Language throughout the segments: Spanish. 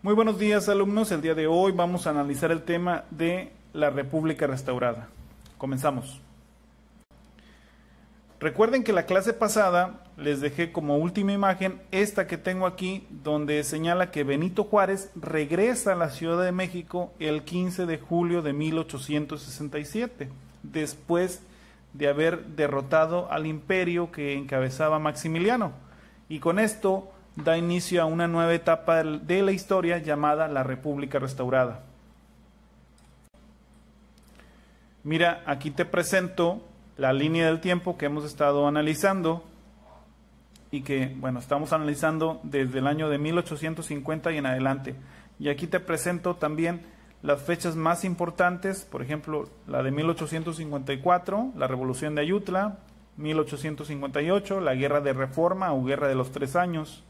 Muy buenos días, alumnos. El día de hoy vamos a analizar el tema de la República Restaurada. Comenzamos. Recuerden que la clase pasada les dejé como última imagen esta que tengo aquí, donde señala que Benito Juárez regresa a la Ciudad de México el 15 de julio de 1867, después de haber derrotado al imperio que encabezaba Maximiliano. Y con esto da inicio a una nueva etapa de la historia llamada la República Restaurada. Mira, aquí te presento la línea del tiempo que hemos estado analizando y que, bueno, estamos analizando desde el año de 1850 y en adelante. Y aquí te presento también las fechas más importantes, por ejemplo, la de 1854, la Revolución de Ayutla, 1858, la Guerra de Reforma o Guerra de los 3 años,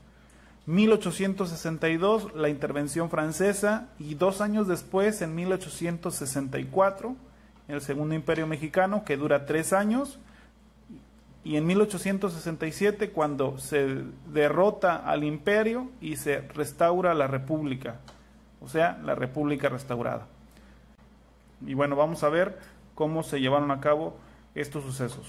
1862, la intervención francesa, y 2 años después, en 1864, el Segundo Imperio Mexicano, que dura 3 años, y en 1867, cuando se derrota al imperio y se restaura la república, o sea, la República Restaurada. Y bueno, vamos a ver cómo se llevaron a cabo estos sucesos.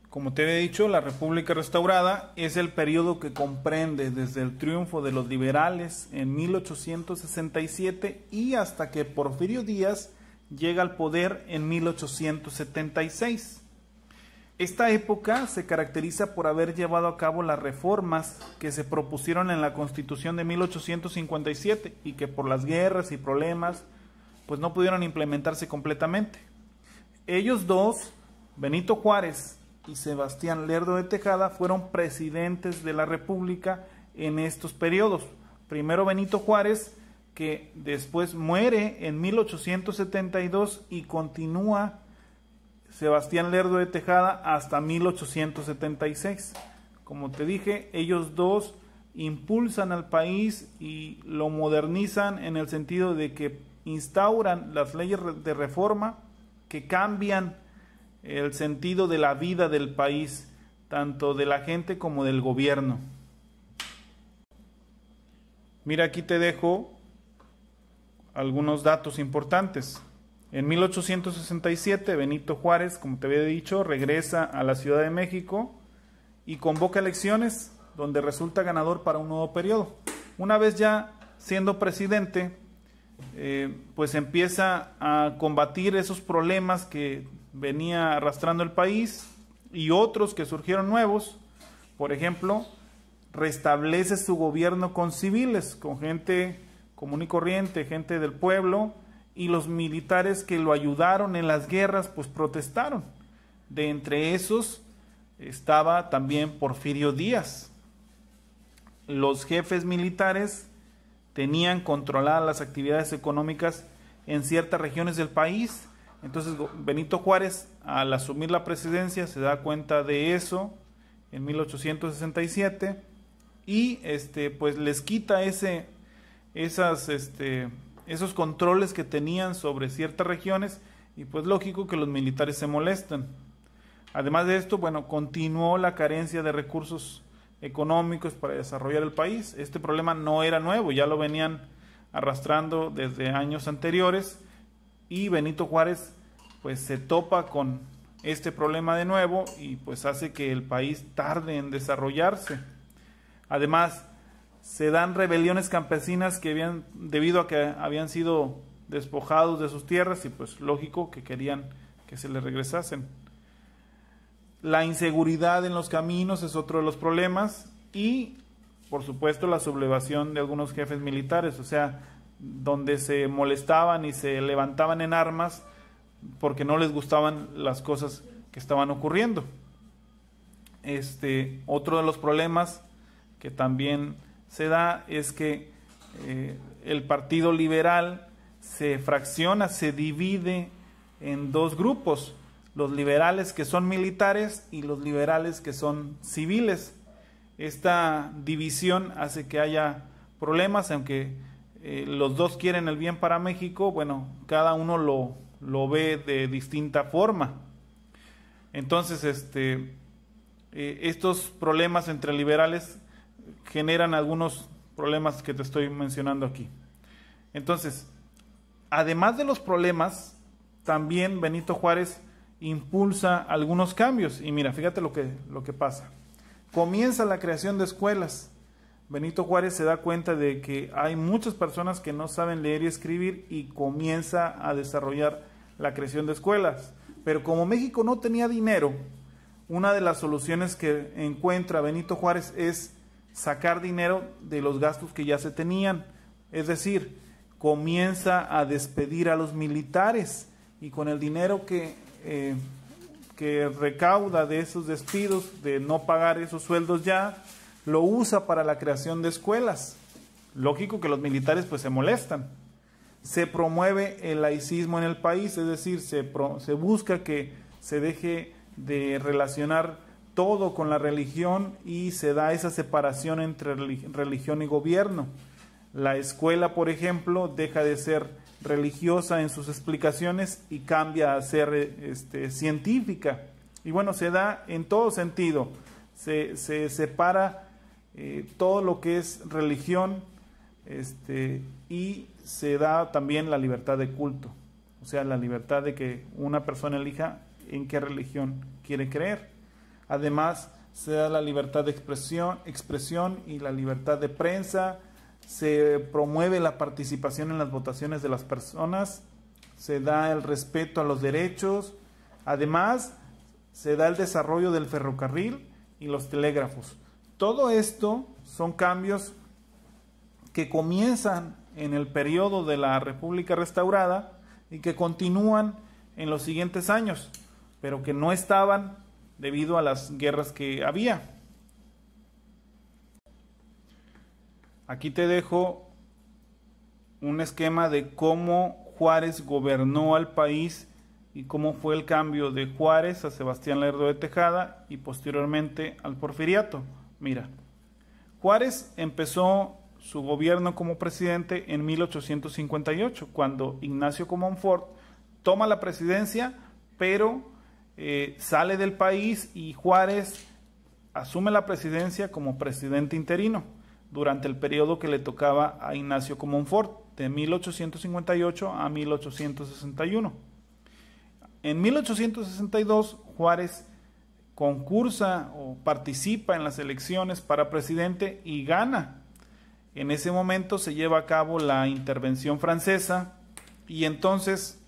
Como te he dicho, la República Restaurada es el periodo que comprende desde el triunfo de los liberales en 1867 y hasta que Porfirio Díaz llega al poder en 1876. Esta época se caracteriza por haber llevado a cabo las reformas que se propusieron en la Constitución de 1857 y que por las guerras y problemas pues no pudieron implementarse completamente. Ellos dos, Benito Juárez y Sebastián Lerdo de Tejada, fueron presidentes de la República en estos periodos. Primero Benito Juárez, que después muere en 1872, y continúa Sebastián Lerdo de Tejada hasta 1876. Como te dije, ellos dos impulsan al país y lo modernizan en el sentido de que instauran las leyes de reforma que cambian el sentido de la vida del país, tanto de la gente como del gobierno. Mira, aquí te dejo algunos datos importantes. En 1867, Benito Juárez, como te había dicho, regresa a la Ciudad de México y convoca elecciones donde resulta ganador para un nuevo periodo. Una vez ya siendo presidente, pues empieza a combatir esos problemas que venía arrastrando el país y otros que surgieron nuevos. Por ejemplo, restablece su gobierno con civiles, con gente común y corriente, gente del pueblo, y los militares que lo ayudaron en las guerras pues protestaron. De entre esos estaba también Porfirio Díaz. Los jefes militares tenían controladas las actividades económicas en ciertas regiones del país. Entonces Benito Juárez, al asumir la presidencia, se da cuenta de eso en 1867 y pues les quita esos controles que tenían sobre ciertas regiones, y pues lógico que los militares se molestan. Además de esto, bueno, continuó la carencia de recursos económicos para desarrollar el país. Este problema no era nuevo, ya lo venían arrastrando desde años anteriores, y Benito Juárez pues se topa con este problema de nuevo y pues hace que el país tarde en desarrollarse. Además, se dan rebeliones campesinas debido a que habían sido despojados de sus tierras, y pues lógico que querían que se les regresasen. La inseguridad en los caminos es otro de los problemas, y por supuesto la sublevación de algunos jefes militares, o sea, donde se molestaban y se levantaban en armas porque no les gustaban las cosas que estaban ocurriendo. Otro de los problemas que también se da es que el Partido Liberal se fracciona, se divide en dos grupos: los liberales que son militares y los liberales que son civiles. Esta división hace que haya problemas, aunque los dos quieren el bien para México. Bueno, cada uno lo ve de distinta forma. Entonces, estos problemas entre liberales generan algunos problemas que te estoy mencionando aquí. Entonces, además de los problemas, también Benito Juárez impulsa algunos cambios. Y mira, fíjate lo que pasa. Comienza la creación de escuelas. Benito Juárez se da cuenta de que hay muchas personas que no saben leer y escribir y comienza a desarrollar la creación de escuelas. Pero como México no tenía dinero, una de las soluciones que encuentra Benito Juárez es sacar dinero de los gastos que ya se tenían. Es decir, comienza a despedir a los militares y con el dinero que recauda de esos despidos, de no pagar esos sueldos ya, lo usa para la creación de escuelas. Lógico que los militares pues se molestan. Se promueve el laicismo en el país, es decir, se busca que se deje de relacionar todo con la religión y se da esa separación entre religión y gobierno. La escuela, por ejemplo, deja de ser religiosa en sus explicaciones y cambia a ser científica. Y bueno, se da en todo sentido. Se separa todo lo que es religión y se da también la libertad de culto. O sea, la libertad de que una persona elija en qué religión quiere creer. Además, se da la libertad de expresión y la libertad de prensa. Se promueve la participación en las votaciones de las personas, se da el respeto a los derechos, además se da el desarrollo del ferrocarril y los telégrafos. Todo esto son cambios que comienzan en el periodo de la República Restaurada y que continúan en los siguientes años, pero que no estaban debido a las guerras que había. Aquí te dejo un esquema de cómo Juárez gobernó al país y cómo fue el cambio de Juárez a Sebastián Lerdo de Tejada y posteriormente al Porfiriato. Mira, Juárez empezó su gobierno como presidente en 1858, cuando Ignacio Comonfort toma la presidencia, pero sale del país y Juárez asume la presidencia como presidente interino durante el periodo que le tocaba a Ignacio Comonfort, de 1858 a 1861. En 1862, Juárez concursa o participa en las elecciones para presidente y gana. En ese momento se lleva a cabo la intervención francesa y entonces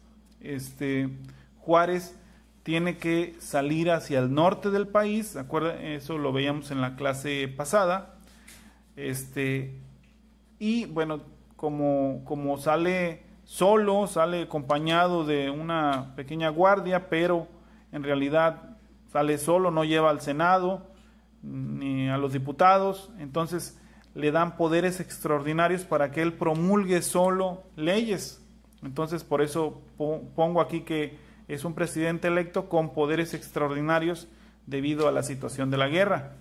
Juárez tiene que salir hacia el norte del país. ¿Acuerdan? Eso lo veíamos en la clase pasada. Y bueno, como sale solo, sale acompañado de una pequeña guardia, pero en realidad sale solo, no lleva al Senado ni a los diputados, entonces le dan poderes extraordinarios para que él promulgue solo leyes. Entonces por eso pongo aquí que es un presidente electo con poderes extraordinarios debido a la situación de la guerra.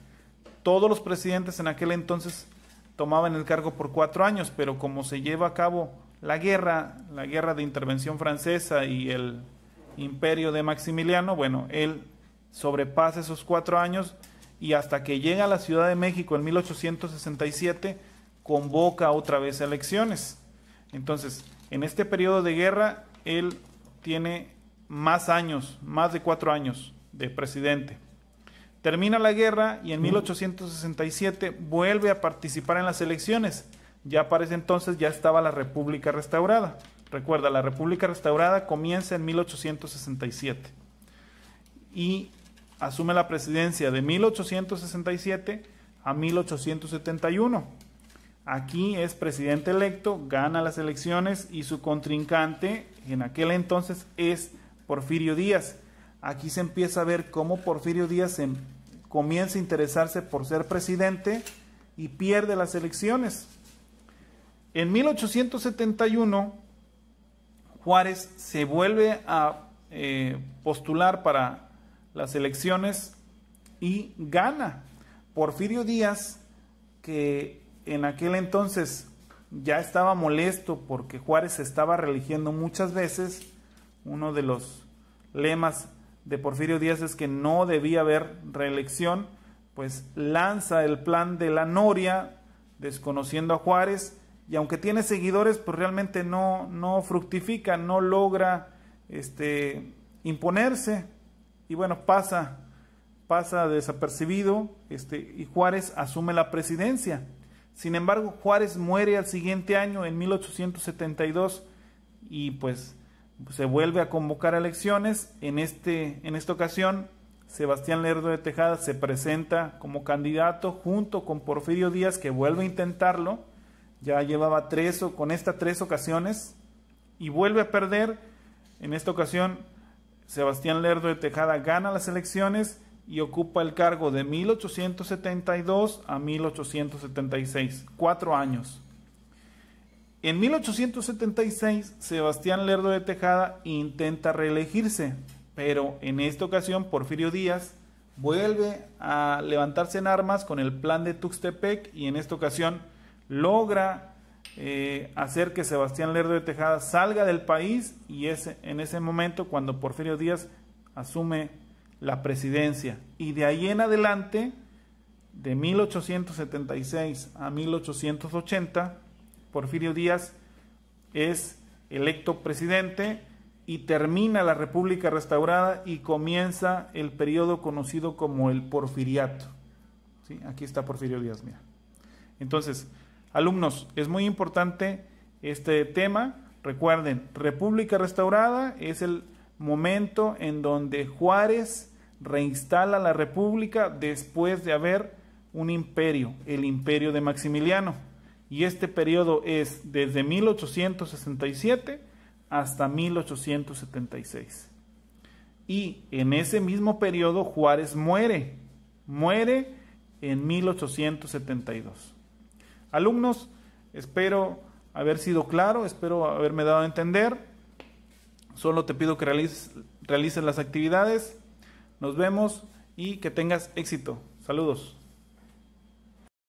Todos los presidentes en aquel entonces tomaban el cargo por 4 años, pero como se lleva a cabo la guerra de intervención francesa y el imperio de Maximiliano, bueno, él sobrepasa esos 4 años y hasta que llega a la Ciudad de México en 1867 convoca otra vez elecciones. Entonces, en este periodo de guerra, él tiene más años, más de 4 años de presidente. Termina la guerra y en 1867 vuelve a participar en las elecciones. Ya para ese entonces ya estaba la República Restaurada. Recuerda, la República Restaurada comienza en 1867 y asume la presidencia de 1867 a 1871. Aquí es presidente electo, gana las elecciones y su contrincante en aquel entonces es Porfirio Díaz. Aquí se empieza a ver cómo Porfirio Díaz comienza a interesarse por ser presidente y pierde las elecciones. En 1871, Juárez se vuelve a postular para las elecciones y gana. Porfirio Díaz, que en aquel entonces ya estaba molesto porque Juárez se estaba reeligiendo muchas veces, uno de los lemas de Porfirio Díaz es que no debía haber reelección, pues lanza el plan de la Noria, desconociendo a Juárez, y aunque tiene seguidores, pues realmente no fructifica, no logra imponerse, y bueno, pasa desapercibido, y Juárez asume la presidencia. Sin embargo, Juárez muere al siguiente año, en 1872, y pues se vuelve a convocar elecciones. En esta ocasión, Sebastián Lerdo de Tejada se presenta como candidato junto con Porfirio Díaz, que vuelve a intentarlo. Ya llevaba tres ocasiones y vuelve a perder. En esta ocasión, Sebastián Lerdo de Tejada gana las elecciones y ocupa el cargo de 1872 a 1876, 4 años. En 1876, Sebastián Lerdo de Tejada intenta reelegirse, pero en esta ocasión Porfirio Díaz vuelve a levantarse en armas con el plan de Tuxtepec, y en esta ocasión logra hacer que Sebastián Lerdo de Tejada salga del país, y es en ese momento cuando Porfirio Díaz asume la presidencia. Y de ahí en adelante, de 1876 a 1880, Porfirio Díaz es electo presidente y termina la República Restaurada y comienza el periodo conocido como el Porfiriato. ¿Sí? Aquí está Porfirio Díaz, mira. Entonces, alumnos, es muy importante este tema. Recuerden, República Restaurada es el momento en donde Juárez reinstala la República después de haber un imperio, el imperio de Maximiliano. Y este periodo es desde 1867 hasta 1876. Y en ese mismo periodo Juárez muere en 1872. Alumnos, espero haber sido claro, espero haberme dado a entender. Solo te pido que realices las actividades. Nos vemos y que tengas éxito. Saludos.